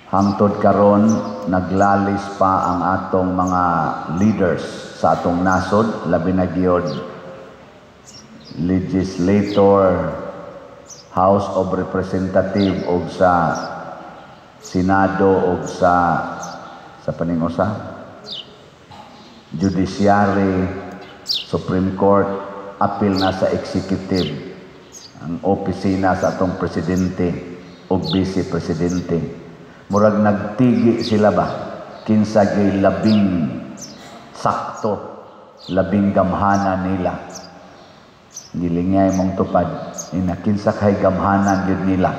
Hangtod karon naglalis pa ang atong mga leaders sa atong nasod, labi na gyud legislator, House of Representative ug sa Senado ug sa paningusa Judiciary, Supreme Court, apil na sa executive ang opisina sa atong presidente ug vice presidente. Murag nagtigi sila ba kinsa gay labing sakto, labing gamhanan nila. Gilingay mong tupad ina kinsa kay gamhanan gyud nila.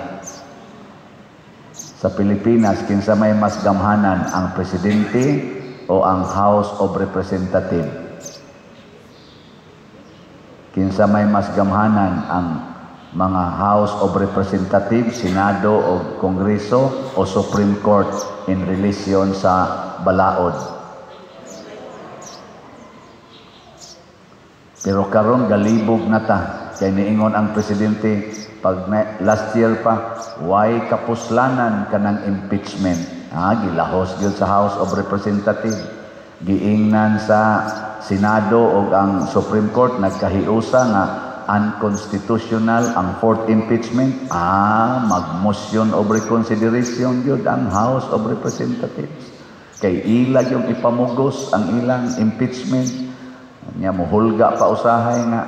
Sa Pilipinas kinsa may mas gamhanan, ang presidente o ang House of Representative? Kinsa may mas gamhanan, ang mga House of Representatives, Senado o Kongreso o Supreme Court in relation sa balaod? Pero karon galibog na ta kay niingon ang presidente pag last year pa, why kapuslanan kanang impeachment? Gilahos gyud sa House of Representatives, giingnan sa Senado o ang Supreme Court nagkahiusa nga unconstitutional ang fourth impeachment. Mag-motion of reconsideration yun ang House of Representatives. Kay ila yung ipamugos ang ilang impeachment. Nya muhulga pa usahay nga,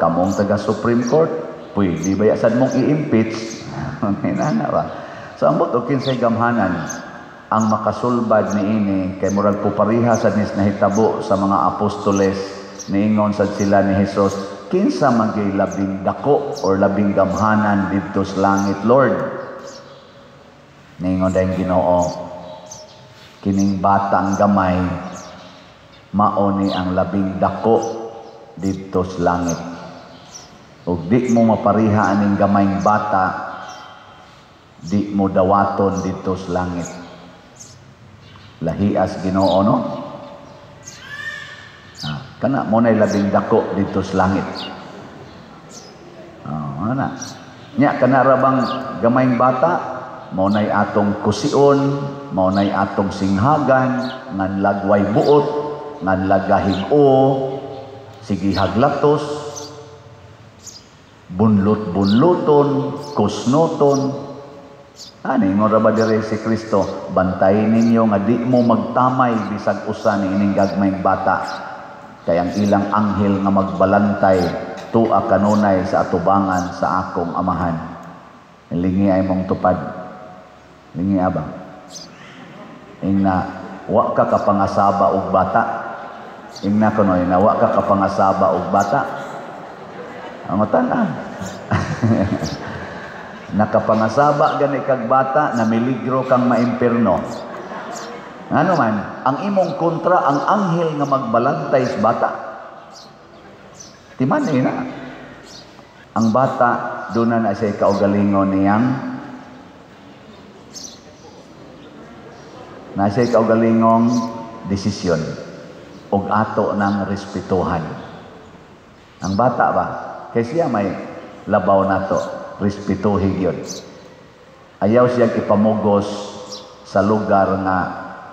kamong taga Supreme Court, pwede ba yasad mong i-impeach? Hinana ba? So ang buto kinsay gamhanan ang makasulbad niini kay murag pupariha sa nahitabo sa mga apostoles, niingon sad sila ni Hesus, kinsa magay labing dako or labing gamhanan didto sa langit, Lord? Ningon dayong Ginoo, kining batang gamay mao ni ang labing dako didto sa langit. Ug di mo mapariha aning gamayng bata, di mo dawaton didto sa langit. Lahias Ginoo, no? Kana mo na'y labing dako dito sa langit. Ana. Nya kana ra bang gamayng bata, mo na'y atong kusion, mo na'y atong singhagan, ngan lagway buot, ngan lagahig-o, sige haglatos, bunlot-bunluton, kusnoton. Ingon ra ba diri si Kristo, bantayin ninyo nga di mo magtamay bisag usa ni ining gagmayng bata. Kay ang ilang anghel nga magbalantay tua kanunay sa atubangan sa akong amahan. Lingi ay mong tupad. Lingi abang. Ingna wa ka kapangasaba og bata. Ingna kuno ina wa ka kapangasaba og bata. Ang tanan. Nakapangasaba gani kag bata na miligro kang maimperno. Ano man, ang imong kontra ang anghel nga magbalantay sa bata. Timan na. Ang bata doon na siya kaugalingon niyang na siya kaugalingong desisyon ug ato ng respetuhan. Ang bata ba, kay siya may labaw nato, respetuhin yun. Ayaw siyang ipamugos sa lugar nga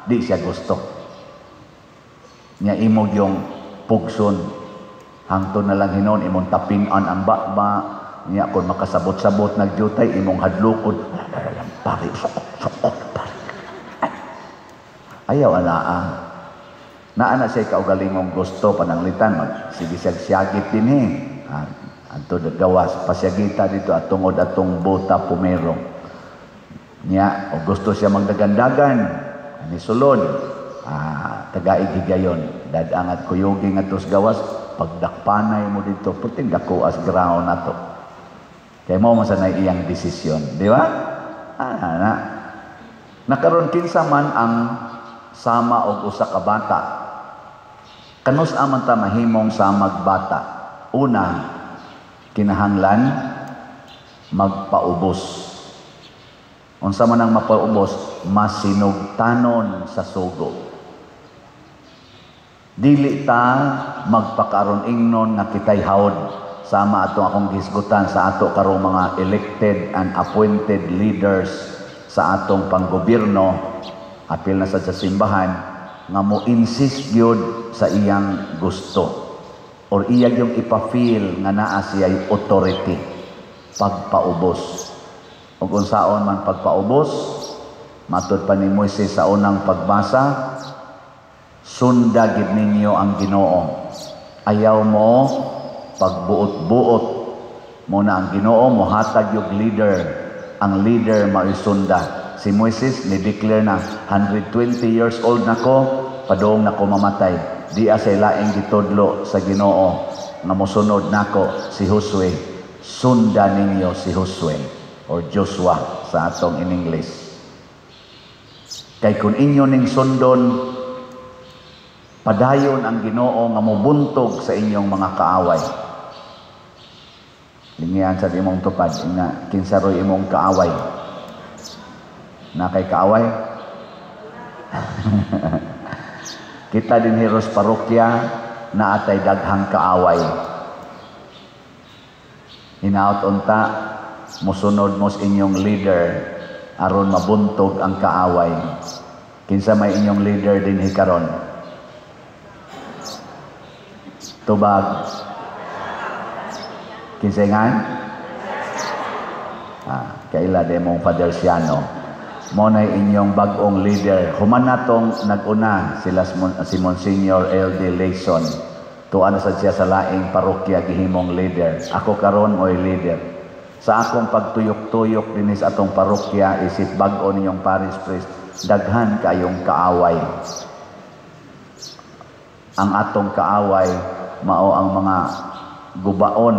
di siya gusto. Nya imog yung pugson. Hangtod na lang hinon, imong tapingan ang bakba. Nya kung makasabot-sabot nagjutay, imong hadlukod. Pari, sokot, pari. Ayaw Naana siya kaugalingong gusto pananglitan. Sige siyag-siyagit din Anto gawas, pasyagita dito at tungod atong buta pumero. Nya, o gusto siya magdagandagan, ni sulod, tagaig higayon, dadangat kuyugi nga tos gawas, pagdakpanay mo dito, puting dako as ground na to. Kaya mo masanay iyang desisyon, di ba? Nakaroon kinsa man ang sama o usa ka bata. Kanus aman ta mahimong samag bata. Una, kinahanglan magpaubos. Unsa man ang mapaubos, masinugtanon sa sugo. Dili ta magpakaron ingnon nga kitay hawod sama atong akong gisgutan sa ato karong mga elected and appointed leaders sa atong panggobyerno, apil na sa simbahan, nga mo insist gyud sa iyang gusto or iya yung ipa-feel nga naa siya'y authority pagpaubos. Ug unsaon man pagpaubos, matud pa ni Moises sa unang pagbasa, sunda gid ninyo ang Ginoo. Ayaw mo pagbuot-buot mo na ang Ginoo, mohatag yung leader. Ang leader maisunda. Si Moises ni-declare na 120 years old na ko, padong na ko mamatay. Di asay laing gitudlo sa Ginoo nga mosunod nako si Josue. Sunda ninyo si Josue or Joshua sa atong in English. Kay kung inyo ning sundon, padayon ang Ginoo nga mobuntog sa inyong mga kaaway. Lingian sa imong tupad, ina kinsaroy imong kaaway. Na kay kaaway? Kita din Heros Parokya na atay daghang kaaway. Hinaot unta, musunod mo sa inyong leader aron mabuntog ang kaaway. Kinsa may inyong leader din hikaron? Tubag. Kinsa ngan? Kaila demong Father Siano. Mo na inyong bagong leader. Human natong nag-una sila si Monsignor L.D. Layson. Tuan sa siya sa laing parokya gihimong leader. Ako karon mo'y leader. Sa akong pagtuyok-tuyok dinis atong parokya, isip bag-o ninyong parish priest, daghan kayong kaaway. Ang atong kaaway, mao ang mga gubaon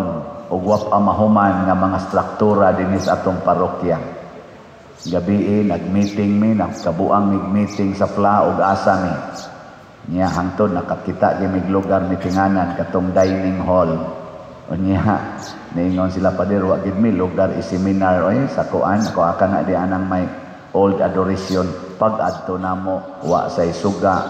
o guwap-amahuman nga mga struktura dinis atong parokya. Gabi nag-meeting mi, nagkabuang mig-meeting sa Pla ug asa mi. Niya hangtod nakakita gyud mig lugar mitinganan katong dining hall. Unya niingon sila pader wa gid mi lugar i-seminar oy sa kuan ako aka na di anang may old adoration pag adto namo wa say suga.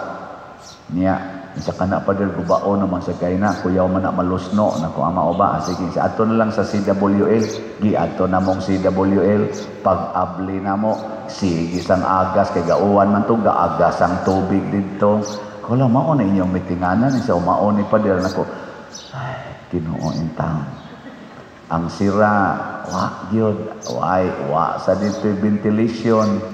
Niya isa kana pader gubaon naman sa kayna kuyaw man na malusno nako ama oba sige sa ato na lang sa CWL gi ato namong CWL pag-abli namo sige sang agas kay gauwan man to gaagas ang tubig didto kula mao na inyong mitinganan isa umaon ni pader nako ay Ginoo in town ang sira wa gyud wa sa dito ventilation.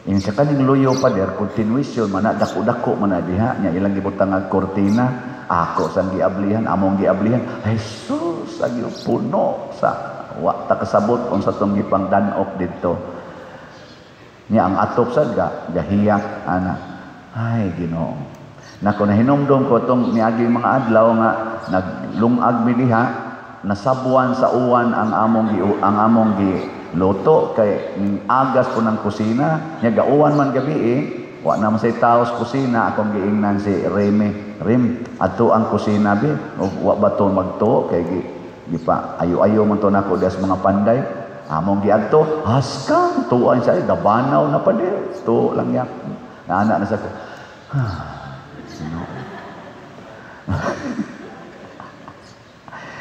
Yung sa kaning luyo pa der, continuation, mana dako-dako mana diha, niya ilang gibutang nga kortina, ako sang giablihan, among giablihan, Jesus, agi puno sa wa ta kasabot unsa tong gipang danok didto. Niya ang atop sad gahiyak ana. Ay Ginoo. Nako nahinumdom ko tong niagi mga adlaw nga naglungag mi diha, nasabuan sa uwan ang among luto kay agas po ng kusina nya gauwan man gabi wa na man say taos kusina akong giingnan si Rim ato ang kusina bi wa bato magtuo kay gipa ayo-ayo man to nako das mga panday among giadto haskang tuon siya gabanaw na pa di to lang yak ana na sa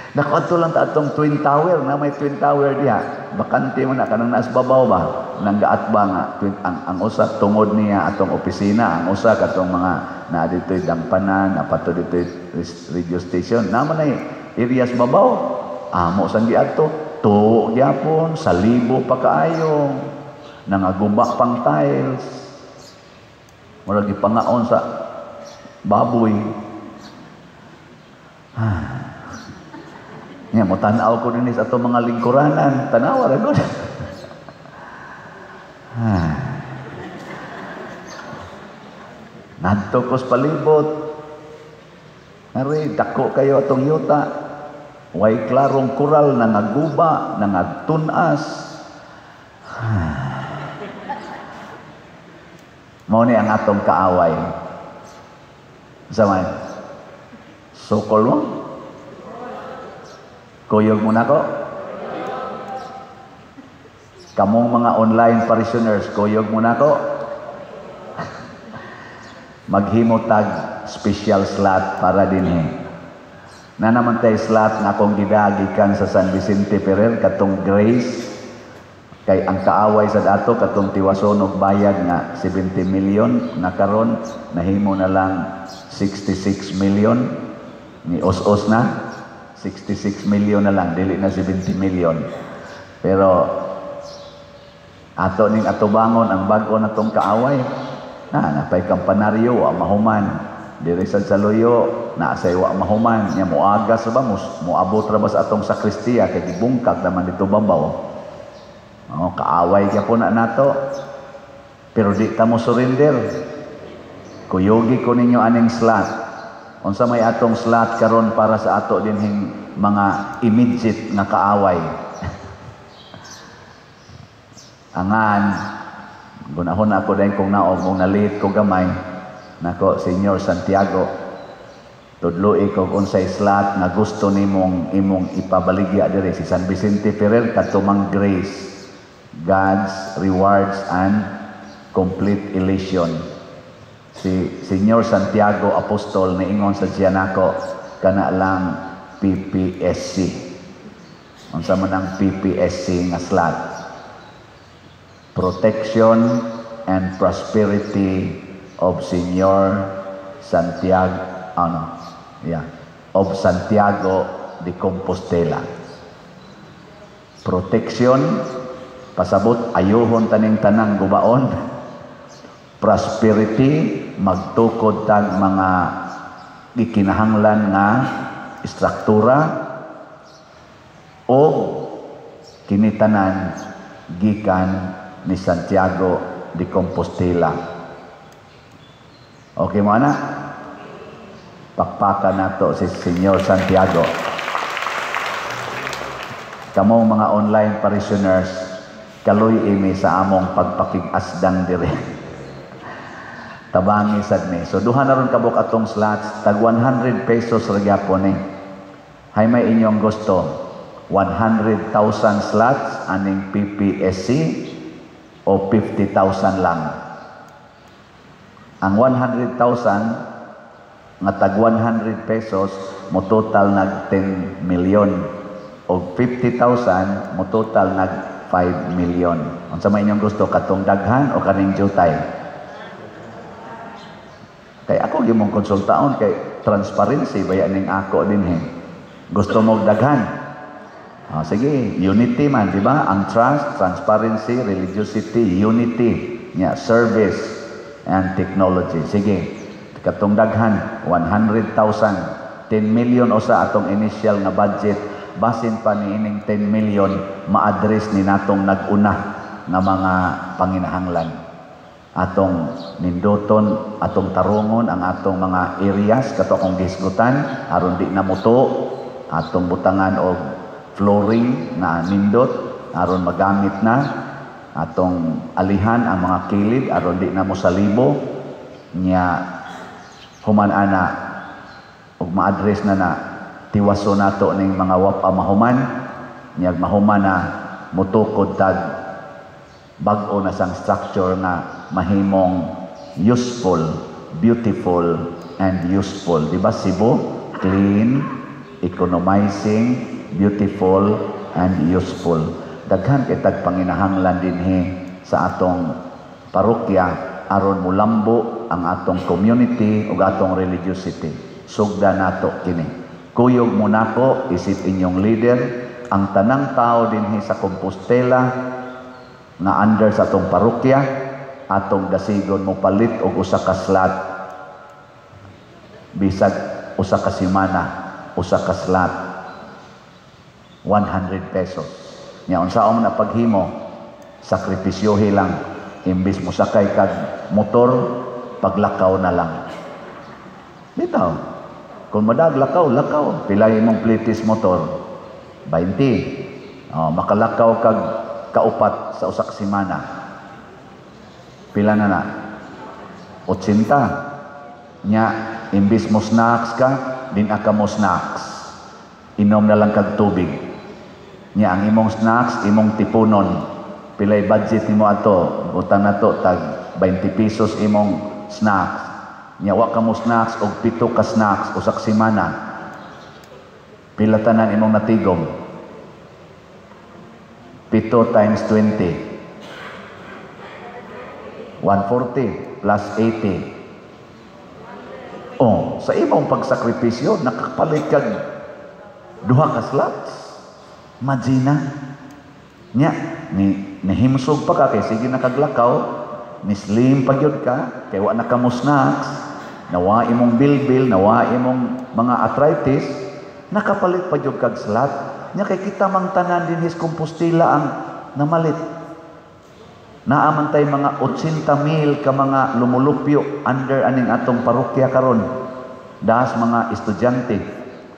Nakaadto lang ta atong Twin Tower na may Twin Tower diha. Bakante mo na kanang naas babaw ba nang gaatba nga ang usa tungod niya atong opisina, ang usa katong mga na ditoy Dampanan, apato ditoy radio station. Naman ay areas babaw. Amo sang giadto tuo gyapon sa libo pa kaayo. Nangaguba pang tiles. Murag gipangaon sa baboy. Nya mo tan-aw ko dinis ato mga lingkuranan, tanawa ra gud. Nadto kos palibot. Ari dako kayo atong yuta. Way klarong kural na naguba, na nagtunas. Mao ni ang atong kaaway. Samay. Sokol mo? Kuyog mo na ko? Kamong mga online parishioners, kuyog mo na ko? Maghimotag special slot para dinhi. Na naman tayo slot na akong gidagikan sa San Vicente Ferrer, katong Grace Kay ang kaaway sa dato katong tiwason og bayad nga 70 million na karon nahimo na lang 66 million ni os-os na 66 million na lang, dili na 70 million. Pero ato ning atubangon ang bag-o natong kaaway napay kampanaryo wa mahuman diri sa Saluyo na say wa mahuman nya moagas ba moabot ra ba sa atong sakristiya kay gibungkag naman dito babaw. Kaaway kaya po na nato. Pero di ta mo surrender. Kuyogi ko ninyo aning slot. Unsa may atong slot karon para sa ato dinhing mga immediate nga kaaway. Angan, gunahon ako dahil kung naog mong nalit ko gamay. Nako, Senyor Santiago, tudloi ko unsay slot na gusto nimong imong ipabaligya diri si San Vicente Ferrer katumang grace. God's rewards and complete elation. Si Senyor Santiago Apostol niingon sa Gianaco kana lang PPSC. Unsa man ang PPSC nga slot? Protection and prosperity of Senyor Santiago of Santiago de Compostela. Protection, pasabot ayohon taning tanang gubaon. Prosperity, magtukod tag mga gikinahanglan nga istruktura o kinitanan gikan ni Santiago de Compostela. Okay mo na? Pakpakan nato si Senyor Santiago. Kamong mga online parishioners, kaloy imi sa among pagpakig-asdang dire. Tabangi sad ni. So duha na ron kabuk atong slots, tag 100 pesos ra gyapon ni. Hay may inyong gusto 100,000 slots aning PPSC o 50,000 lang. Ang 100,000 nga tag 100 pesos mo total nag 10 million o 50,000 mo total nag 5 million. Unsa may inyong gusto, katong daghan o kaning jutay? Kay ako gimong konsultaon kay transparency baya ning ako dinhi. Gusto mo daghan? Sige, unity man, di ba? Ang trust, transparency, religiosity, unity, service and technology. Sige, katong daghan 100,000, 10 million o sa atong initial nga budget. Basin pa ni ining 10 million ma-address ni natong nag-una nga mga panginahanglan. Atong nindoton, atong tarungon ang atong mga areas kato akong gisgutan aron di na muto, atong butangan og flooring na nindot aron magamit na, atong alihan ang mga kilid aron di na mo salibo nya human ana og ma-address na tiwaso nato ning mga wapa mahuman nya mahuman na mutukod tag bag-o na sang structure na mahimong useful, beautiful and useful. Di ba Cebu? Clean, economizing, beautiful and useful. Daghan kay tag panginahanglan dinhi sa atong parokya aron mulambo ang atong community ug atong religiosity. Sugda nato kini. Kuyog mo nako isip inyong leader ang tanang tao dinhi sa Compostela nga under sa atong parokya atong dasigon mo palit og usa ka slot bisag usa ka semana usa ka slot 100 pesos nya unsaon na paghimo sakripisyohi lang imbis mo sakay kag motor paglakaw na lang bitaw kung madag lakaw pilay imong plitis motor 20 makalakaw kag kaupat sa usak semana. Pila na 80. Nya, imbis mo snacks ka, din aka mo snacks. Inom na lang kag tubig. Nya, ang imong snacks, imong tipunon. Pilay budget nimo ato, butan na to, tag 20 pesos imong snacks. Nya, wa ka mo snacks, og 7 ka snacks, usak semana. Pila tanan imong natigom. 7 times 20. 140 plus 80. Oh, sa imong pagsakripisyo, nakapalit kag duha ka slots. Imagine nya, nihimsog pa ka, kay sige nakaglakaw, ni slim pa gyud ka, kay wa na ka mo snacks, nawa imong bilbil, nawa imong mga arthritis, nakapalit pa gyud kag slot. Nya kay kita mang tanan dinhis Compostela ang namalit. Naamantay mga 80,000 ka mga lumulupyo under aning atong parokya karon. Dahas mga estudyante,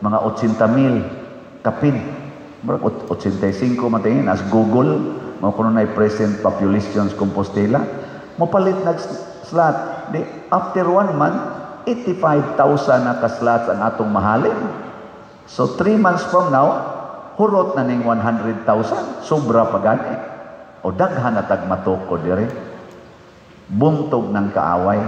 mga 80,000 kapin. 85 matingin as Google, mo kuno na present populations Compostela. Mopalit nag slot. Di after 1 month, 85,000 na ka slots ang atong mahalin. So 3 months from now, hurot na ning 100,000. Sobra pa gani. O daghan na tagmatoko dire. Buntog ng kaaway.